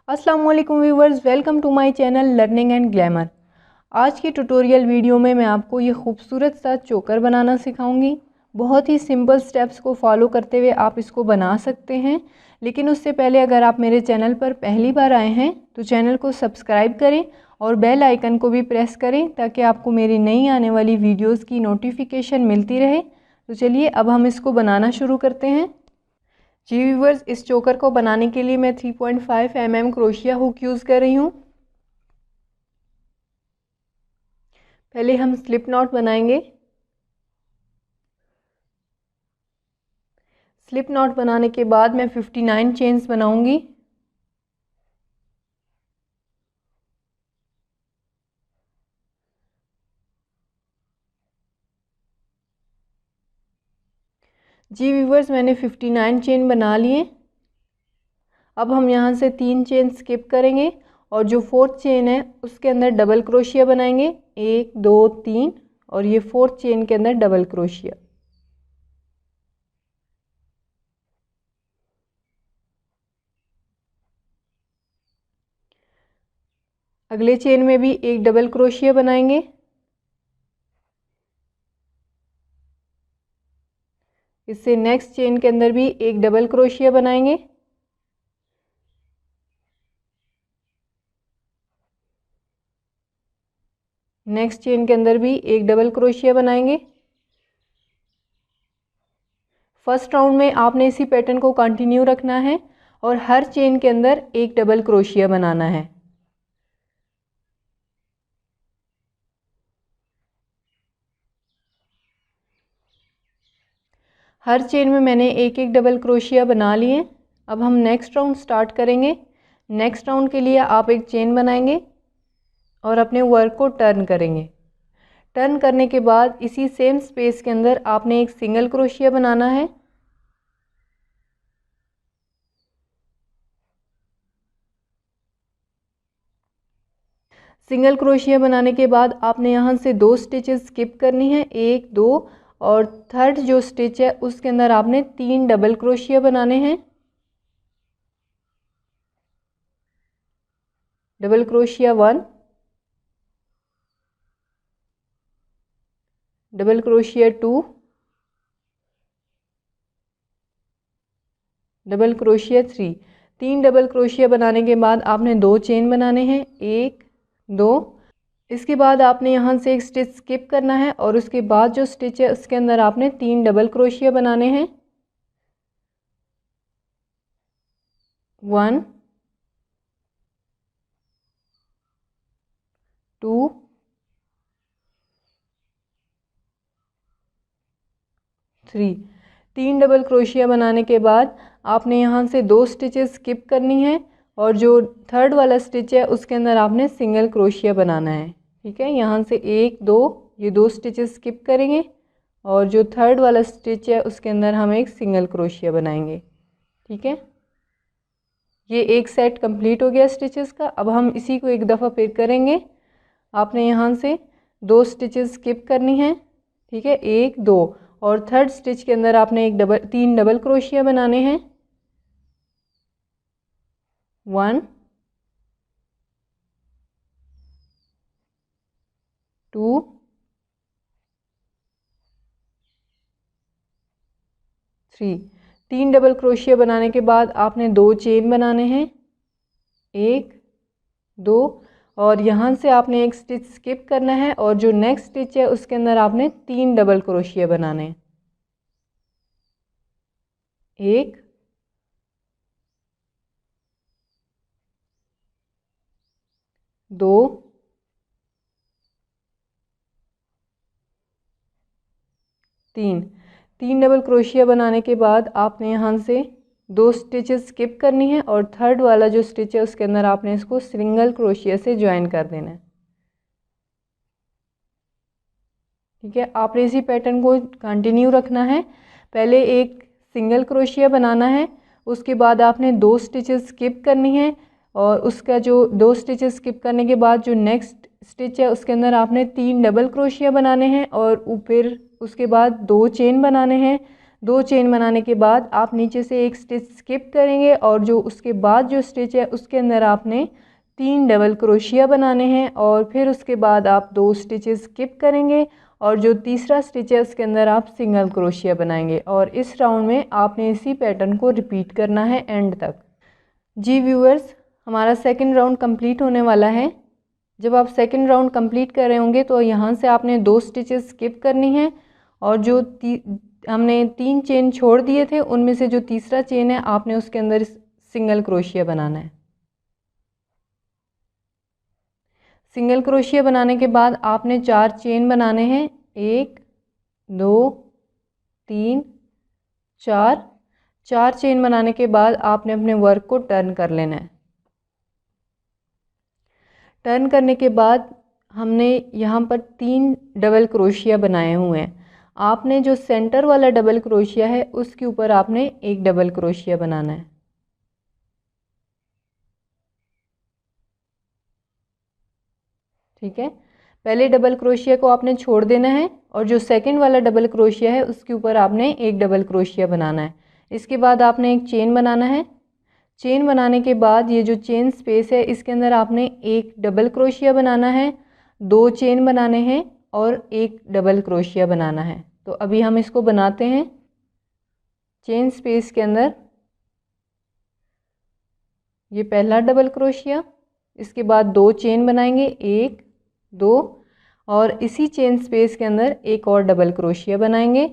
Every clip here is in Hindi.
अस्सलाम वालेकुम viewers, welcome to my channel learning and glamour. आज की ट्यूटोरियल वीडियो में मैं आपको ये खूबसूरत सा चोकर बनाना सिखाऊंगी। बहुत ही सिंपल स्टेप्स को फॉलो करते हुए आप इसको बना सकते हैं। लेकिन उससे पहले अगर आप मेरे चैनल पर पहली बार आए हैं तो चैनल को सब्सक्राइब करें और बेल आइकन को भी प्रेस करें ताकि आपको मेरी नई आने वाली वीडियोज़ की नोटिफिकेशन मिलती रहे। तो चलिए अब हम इसको बनाना शुरू करते हैं। जी व्यूवर्स, इस चोकर को बनाने के लिए मैं 3.5 mm क्रोशिया हुक यूज़ कर रही हूँ। पहले हम स्लिप नॉट बनाएंगे। स्लिप नॉट बनाने के बाद मैं 59 चेन्स बनाऊंगी। जी व्यूवर्स, मैंने 59 चेन बना लिए। अब हम यहाँ से 3 चेन स्किप करेंगे और जो 4th चेन है उसके अंदर डबल क्रोशिया बनाएंगे। 1 2 3 और ये 4th चेन के अंदर डबल क्रोशिया। अगले चेन में भी एक डबल क्रोशिया बनाएंगे। इससे नेक्स्ट चेन के अंदर भी एक डबल क्रोशिया बनाएंगे। नेक्स्ट चेन के अंदर भी एक डबल क्रोशिया बनाएंगे। फर्स्ट राउंड में आपने इसी पैटर्न को कंटिन्यू रखना है और हर चेन के अंदर एक डबल क्रोशिया बनाना है। हर चेन में मैंने एक एक डबल क्रोशिया बना लिए। अब हम नेक्स्ट राउंड स्टार्ट करेंगे। नेक्स्ट राउंड के लिए आप एक चेन बनाएंगे और अपने वर्क को टर्न करेंगे। टर्न करने के बाद इसी सेम स्पेस के अंदर आपने एक सिंगल क्रोशिया बनाना है। सिंगल क्रोशिया बनाने के बाद आपने यहाँ से 2 स्टिचेस स्किप करनी है, 1 2 और थर्ड जो स्टिच है उसके अंदर आपने 3 डबल क्रोशिया बनाने हैं। Double crochet 1, double crochet 2, double crochet 3। 3 double crochet बनाने के बाद आपने 2 चेन बनाने हैं, 1 2। इसके बाद आपने यहाँ से एक स्टिच स्किप करना है और उसके बाद जो स्टिच है उसके अंदर आपने 3 डबल क्रोशिया बनाने हैं। 1 2 3। 3 डबल क्रोशिया बनाने के बाद आपने यहाँ से 2 स्टिचेस स्किप करनी है और जो थर्ड वाला स्टिच है उसके अंदर आपने सिंगल क्रोशिया बनाना है। ठीक है, यहाँ से 1 2 ये 2 स्टिचेस स्किप करेंगे और जो थर्ड वाला स्टिच है उसके अंदर हम एक सिंगल क्रोशिया बनाएंगे। ठीक है, ये एक सेट कंप्लीट हो गया स्टिचेस का। अब हम इसी को एक दफ़ा फिर करेंगे। आपने यहाँ से 2 स्टिचेस स्किप करनी है। ठीक है, 1 2 और थर्ड स्टिच के अंदर आपने 3 डबल क्रोशिया बनाने हैं। 1 2 3। 3 डबल क्रोशिया बनाने के बाद आपने 2 चेन बनाने हैं, 1 2 और यहाँ से आपने एक स्टिच स्किप करना है और जो नेक्स्ट स्टिच है उसके अंदर आपने 3 डबल क्रोशिया बनाने हैं। 1 2 3। 3 डबल क्रोशिया बनाने के बाद आपने यहाँ से 2 स्टिचेस स्किप करनी है और थर्ड वाला जो स्टिच है उसके अंदर आपने इसको सिंगल क्रोशिया से ज्वाइन कर देना है। ठीक है, आपने इसी पैटर्न को कंटिन्यू रखना है। पहले एक सिंगल क्रोशिया बनाना है, उसके बाद आपने 2 स्टिचेस स्किप करनी है और उसका जो 2 स्टिचेस स्किप करने के बाद जो नेक्स्ट स्टिच है उसके अंदर आपने 3 डबल क्रोशिया बनाने हैं और फिर उसके बाद 2 चेन बनाने हैं। 2 चेन बनाने के बाद आप नीचे से एक स्टिच स्किप करेंगे और जो उसके बाद जो स्टिच है उसके अंदर आपने 3 डबल क्रोशिया बनाने हैं और फिर उसके बाद आप 2 स्टिचेस स्किप करेंगे और जो तीसरा स्टिच है उसके अंदर आप सिंगल क्रोशिया बनाएंगे और इस राउंड में आपने इसी पैटर्न को रिपीट करना है एंड तक। जी व्यूअर्स, हमारा सेकंड राउंड कंप्लीट होने वाला है। जब आप सेकंड राउंड कंप्लीट कर रहे होंगे तो यहाँ से आपने 2 स्टिचेस स्किप करनी है और जो हमने 3 चेन छोड़ दिए थे उनमें से जो तीसरा चेन है आपने उसके अंदर सिंगल क्रोशिया बनाना है। सिंगल क्रोशिया बनाने के बाद आपने 4 चेन बनाने हैं, 1 2 3 4। 4 चेन बनाने के बाद आपने अपने वर्क को टर्न कर लेना है। टर्न करने के बाद हमने यहाँ पर 3 डबल क्रोशिया बनाए हुए हैं। आपने जो सेंटर वाला डबल क्रोशिया है उसके ऊपर आपने एक डबल क्रोशिया बनाना है। ठीक है, पहले डबल क्रोशिया को आपने छोड़ देना है और जो सेकंड वाला डबल क्रोशिया है उसके ऊपर आपने एक डबल क्रोशिया बनाना है। इसके बाद आपने एक चेन बनाना है। चेन बनाने के बाद ये जो चेन स्पेस है इसके अंदर आपने एक डबल क्रोशिया बनाना है, 2 चेन बनाने हैं और एक डबल क्रोशिया बनाना है। तो अभी हम इसको बनाते हैं। चेन स्पेस के अंदर ये पहला डबल क्रोशिया, इसके बाद 2 चेन बनाएंगे, 1 2 और इसी चेन स्पेस के अंदर एक और डबल क्रोशिया बनाएंगे।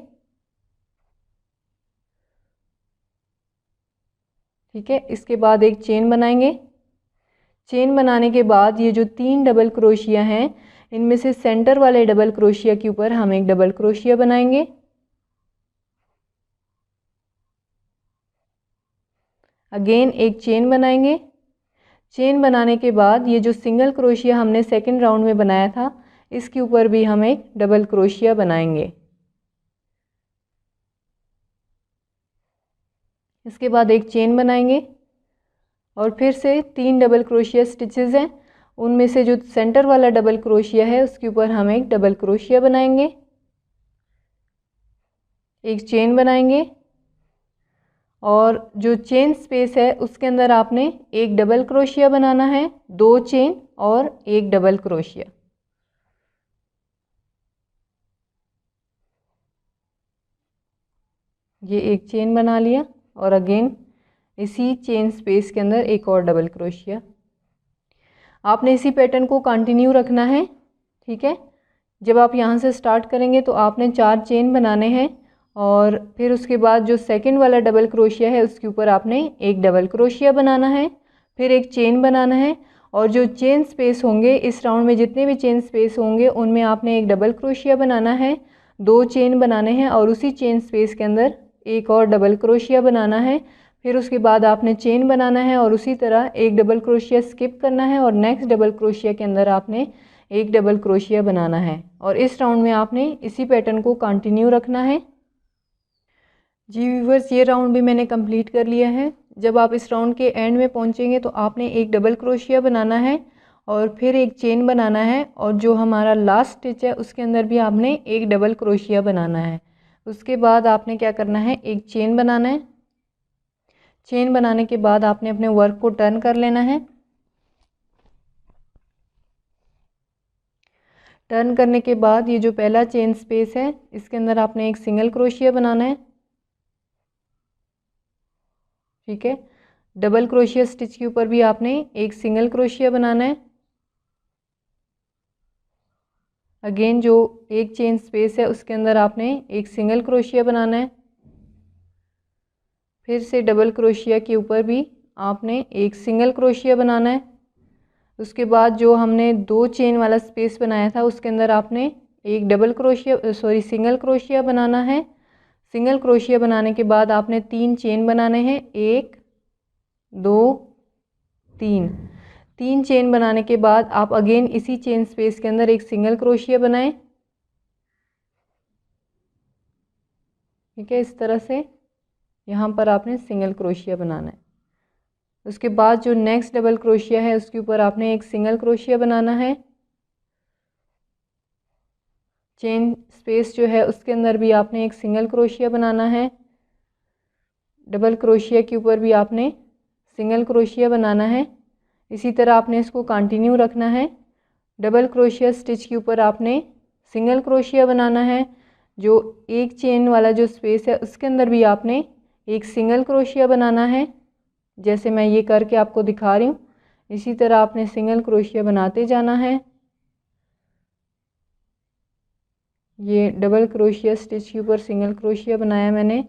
ठीक है, इसके बाद एक चेन बनाएंगे। चेन बनाने के बाद ये जो 3 डबल क्रोशिया हैं इनमें से सेंटर वाले डबल क्रोशिया के ऊपर हम एक डबल क्रोशिया बनाएंगे। अगेन एक चेन बनाएंगे। चेन बनाने के बाद ये जो सिंगल क्रोशिया हमने सेकंड राउंड में बनाया था इसके ऊपर भी हम एक डबल क्रोशिया बनाएंगे। इसके बाद एक चेन बनाएंगे और फिर से 3 डबल क्रोशिया स्टिचेस हैं उनमें से जो सेंटर वाला डबल क्रोशिया है उसके ऊपर हम एक डबल क्रोशिया बनाएंगे, एक चेन बनाएंगे और जो चेन स्पेस है उसके अंदर आपने एक डबल क्रोशिया बनाना है, 2 चेन और एक डबल क्रोशिया। ये एक चेन बना लिया और अगेन इसी चेन स्पेस के अंदर एक और डबल क्रोशिया। आपने इसी पैटर्न को कंटिन्यू रखना है। ठीक है, जब आप यहाँ से स्टार्ट करेंगे तो आपने 4 चेन बनाने हैं और फिर उसके बाद जो सेकंड वाला डबल क्रोशिया है उसके ऊपर आपने एक डबल क्रोशिया बनाना है, फिर एक चेन बनाना है और जो चेन स्पेस होंगे इस राउंड में जितने भी चेन स्पेस होंगे उनमें आपने एक डबल क्रोशिया बनाना है, 2 चेन बनाने हैं और उसी चेन स्पेस के अंदर एक और डबल क्रोशिया बनाना है। फिर उसके बाद आपने चेन बनाना है और उसी तरह एक डबल क्रोशिया स्किप करना है और नेक्स्ट डबल क्रोशिया के अंदर आपने एक डबल क्रोशिया बनाना है और इस राउंड में आपने इसी पैटर्न को कंटिन्यू रखना है। जी व्यूअर्स, ये राउंड भी मैंने कंप्लीट कर लिया है। जब आप इस राउंड के एंड में पहुंचेंगे तो आपने एक डबल क्रोशिया बनाना है और फिर एक चेन बनाना है और जो हमारा लास्ट स्टिच है उसके अंदर भी आपने एक डबल क्रोशिया बनाना है। उसके बाद आपने क्या करना है, एक चेन बनाना है। चेन बनाने के बाद आपने अपने वर्क को टर्न कर लेना है। टर्न करने के बाद ये जो पहला चेन स्पेस है इसके अंदर आपने एक सिंगल क्रोशिया बनाना है। ठीक है, डबल क्रोशिया स्टिच के ऊपर भी आपने एक सिंगल क्रोशिया बनाना है। अगेन जो एक चेन स्पेस है उसके अंदर आपने एक सिंगल क्रोशिया बनाना है। फिर से डबल क्रोशिया के ऊपर भी आपने एक सिंगल क्रोशिया बनाना है। उसके बाद जो हमने 2 चेन वाला स्पेस बनाया था उसके अंदर आपने एक सिंगल क्रोशिया बनाना है। सिंगल क्रोशिया बनाने के बाद आपने 3 चेन बनाने हैं, 1 2 3। 3 चेन बनाने के बाद आप अगेन इसी चेन स्पेस के अंदर एक सिंगल क्रोशिया बनाएं। ठीक है, इस तरह से यहाँ पर आपने सिंगल क्रोशिया बनाना है। उसके बाद जो नेक्स्ट डबल क्रोशिया है उसके ऊपर आपने एक सिंगल क्रोशिया बनाना है। चेन स्पेस जो है उसके अंदर भी आपने एक सिंगल क्रोशिया बनाना है। डबल क्रोशिया के ऊपर भी आपने सिंगल क्रोशिया बनाना है। इसी तरह आपने इसको कंटिन्यू रखना है। डबल क्रोशिया स्टिच के ऊपर आपने सिंगल क्रोशिया बनाना है। जो एक चेन वाला जो स्पेस है उसके अंदर भी आपने एक सिंगल क्रोशिया बनाना है, जैसे मैं ये करके आपको दिखा रही हूँ। इसी तरह आपने सिंगल क्रोशिया बनाते जाना है। ये डबल क्रोशिया स्टिच के ऊपर सिंगल क्रोशिया बनाया मैंने।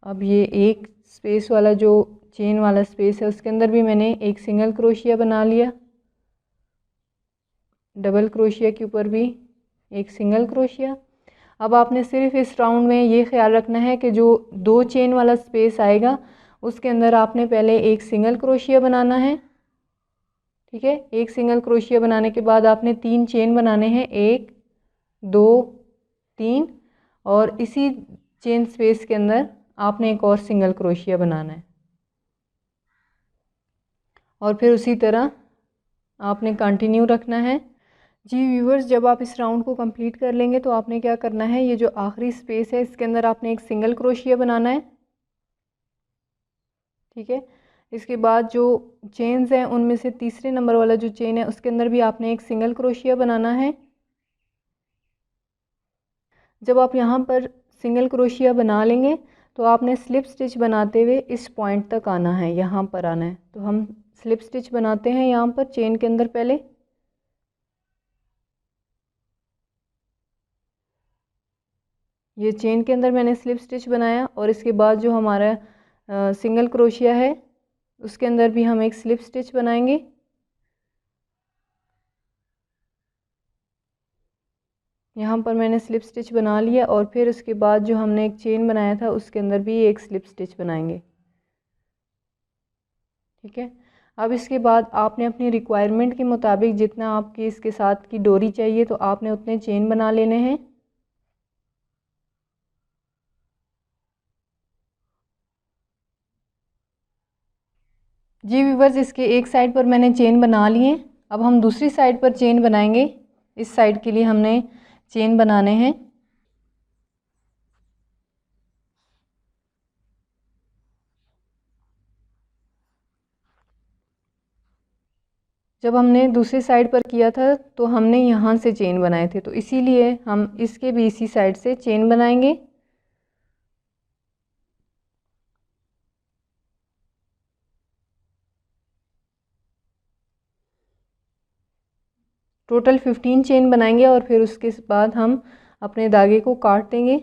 अब ये एक स्पेस वाला जो चेन वाला स्पेस है उसके अंदर भी मैंने एक सिंगल क्रोशिया बना लिया। डबल क्रोशिया के ऊपर भी एक सिंगल क्रोशिया। अब आपने सिर्फ इस राउंड में ये ख्याल रखना है कि जो 2 चेन वाला स्पेस आएगा उसके अंदर आपने पहले एक सिंगल क्रोशिया बनाना है। ठीक है, एक सिंगल क्रोशिया बनाने के बाद आपने 3 चेन बनाने हैं, 1 2 3, और इसी चेन स्पेस के अंदर आपने एक और सिंगल क्रोशिया बनाना है। और फिर उसी तरह आपने कंटिन्यू रखना है। जी व्यूवर्स, जब आप इस राउंड को कंप्लीट कर लेंगे तो आपने क्या करना है, ये जो आखिरी स्पेस है इसके अंदर आपने एक सिंगल क्रोशिया बनाना है। ठीक है, इसके बाद जो चेन्स हैं उनमें से तीसरे नंबर वाला जो चेन है उसके अंदर भी आपने एक सिंगल क्रोशिया बनाना है। जब आप यहाँ पर सिंगल क्रोशिया बना लेंगे तो आपने स्लिप स्टिच बनाते हुए इस पॉइंट तक आना है, यहाँ पर आना है। तो हम स्लिप स्टिच बनाते हैं यहाँ पर चेन के अंदर। पहले ये चेन के अंदर मैंने स्लिप स्टिच बनाया और इसके बाद जो हमारा सिंगल क्रोशिया है उसके अंदर भी हम एक स्लिप स्टिच बनाएंगे। यहाँ पर मैंने स्लिप स्टिच बना लिया और फिर उसके बाद जो हमने एक चेन बनाया था उसके अंदर भी एक स्लिप स्टिच बनाएंगे। ठीक है, अब इसके बाद आपने अपनी रिक्वायरमेंट के मुताबिक जितना आपकी इसके साथ की डोरी चाहिए तो आपने उतने चेन बना लेने हैं। जी व्यूवर्स, इसके एक साइड पर मैंने चेन बना लिए। अब हम दूसरी साइड पर चेन बनाएंगे। इस साइड के लिए हमने चेन बनाने हैं। जब हमने दूसरी साइड पर किया था तो हमने यहाँ से चेन बनाए थे, तो इसीलिए हम इसके भी इसी साइड से चेन बनाएंगे। टोटल 15 चेन बनाएंगे और फिर उसके बाद हम अपने धागे को काट देंगे।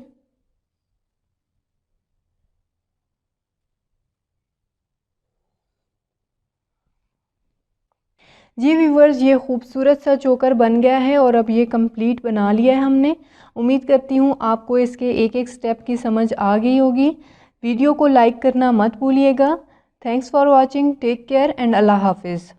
जी व्यूवर्स, ये खूबसूरत सा चोकर बन गया है और अब ये कंप्लीट बना लिया है हमने। उम्मीद करती हूँ आपको इसके एक एक स्टेप की समझ आ गई होगी। वीडियो को लाइक करना मत भूलिएगा। Thanks for watching, take care and Allah हाफिज़।